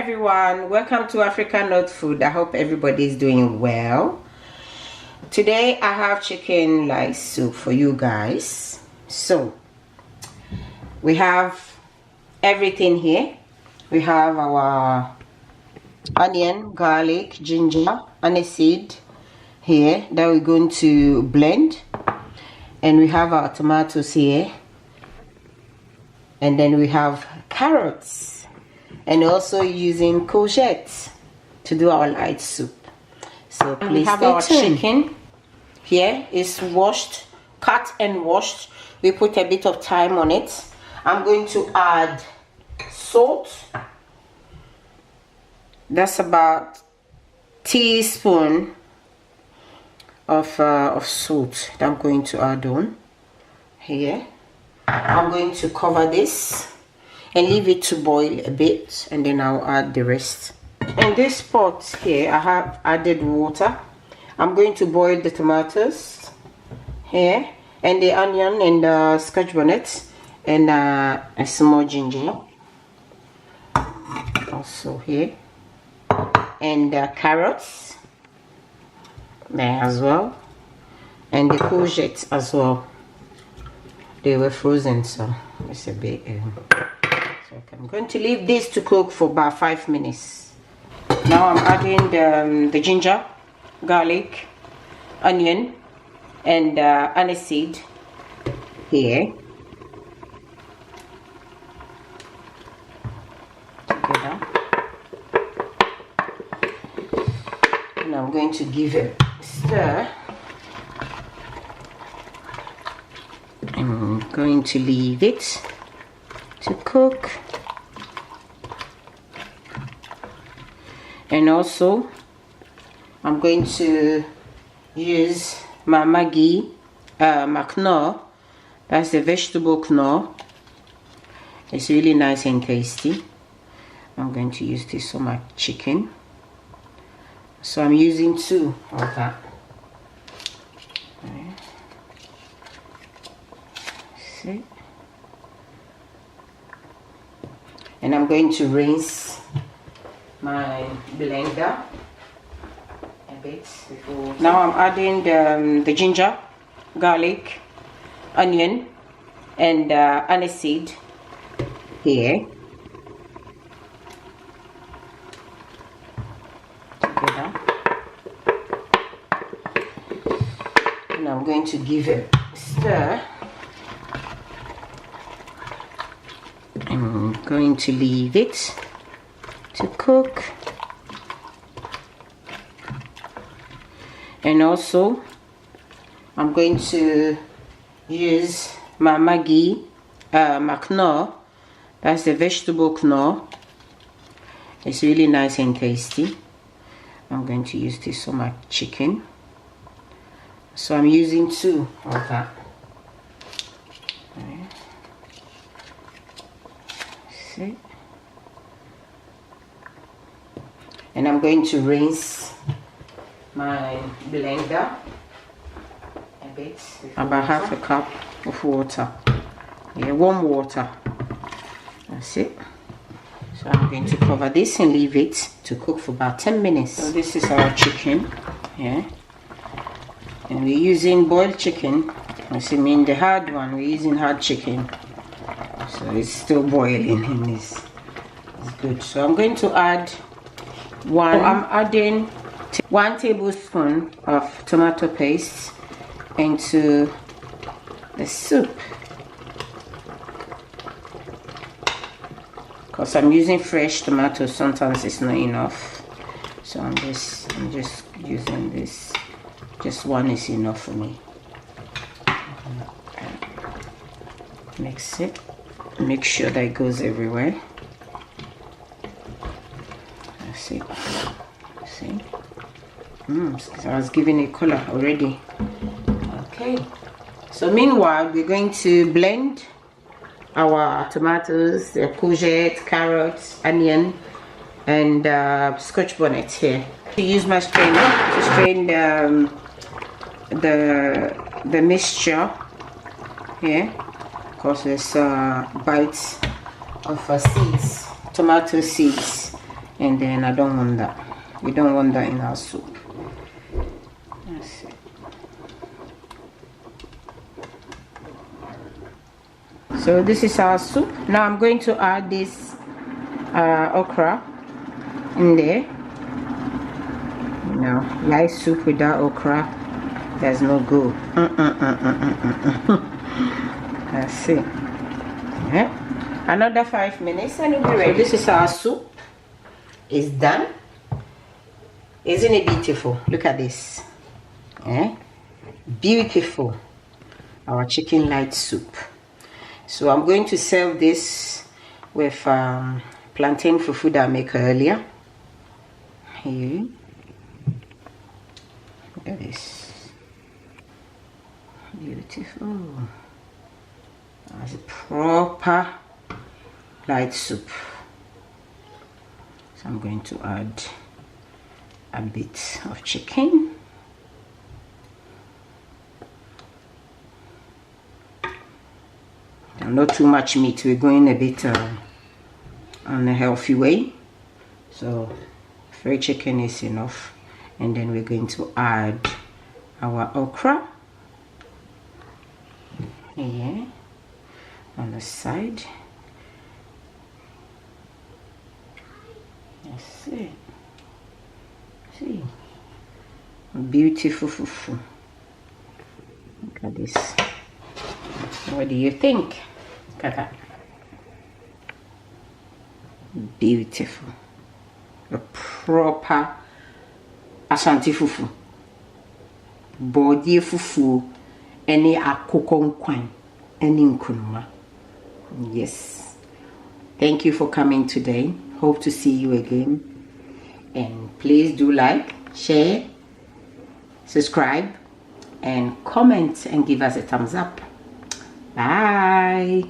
everyone, welcome to African North Food. I hope everybody is doing well. Today I have chicken lice soup for you guys. So we have everything here. We have our onion, garlic, ginger, aniseed here that we're going to blend, and we have our tomatoes here, and then we have carrots, and also using courgette to do our light soup. So please, we have our chicken here is washed, cut and washed. We put a bit of thyme on it. I'm going to add salt. That's about teaspoon of salt that I'm going to add on here. I'm going to cover this and leave it to boil a bit, and then I'll add the rest. In this pot here, I have added water. I'm going to boil the tomatoes here, and the onion, and the Scotch bonnet, and a small ginger also here, and carrots there as well, and the courgette as well. They were frozen, so it's a bit so I'm going to leave this to cook for about 5 minutes. Now I'm adding the ginger, garlic, onion, and aniseed here together, and I'm going to give it a stir. I'm going to leave it to cook, and also I'm going to use my Maggi knorr. That's the vegetable knorr. It's really nice and tasty. I'm going to use this on my chicken, so I'm using 2 of that. See? And I'm going to rinse my blender a bit before. Now I'm adding the ginger, garlic, onion, and aniseed here together, and I'm going to give it a stir. I'm going to leave it to cook, and also I'm going to use my Maggi knorr. That's the vegetable knorr. It's really nice and tasty. I'm going to use this on my chicken, so I'm using 2 of that. And I'm going to rinse my blender a bit, about half a cup of water. Yeah, warm water. That's it. So I'm going to cover this and leave it to cook for about 10 minutes. So this is our chicken, yeah, and we're using boiled chicken. I mean the hard one. We're using hard chicken, so it's still boiling in this. It's good. So I'm going to add I'm adding 1 tablespoon of tomato paste into the soup, because I'm using fresh tomatoes. Sometimes it's not enough, so I'm just using this. Just 1 is enough for me. Mix it. Make sure that it goes everywhere. See, so I was giving a color already. Okay, so meanwhile we're going to blend our tomatoes, the courgette, carrots, onion, and Scotch bonnet here. To use my strainer to strain the mixture here, because there's bites of seeds, tomato seeds and then I don't want that. We don't want that in our soup. That's it. So this is our soup. Now I'm going to add this okra in there. No, light soup without okra, there's no go. That's it. Yeah. Another 5 minutes and it'll be ready. So this is our soup. It's done. Isn't it beautiful? Look at this. Yeah? Beautiful. Our chicken light soup. So I'm going to serve this with plantain fufu that I made earlier. Here. Look at this. Beautiful. That's a proper light soup. So I'm going to add a bit of chicken. Not too much meat. We're going a bit on a healthy way. So fried chicken is enough. And then we're going to add our okra. Here on the side. That's it. See, beautiful fufu. Look at this. What do you think? Look at that. Beautiful. A proper Ashanti fufu. Body fufu. Any akoko nkwan. Any nkunuma. Yes. Thank you for coming today. Hope to see you again. And please do like, share, subscribe, and comment and give us a thumbs up. Bye.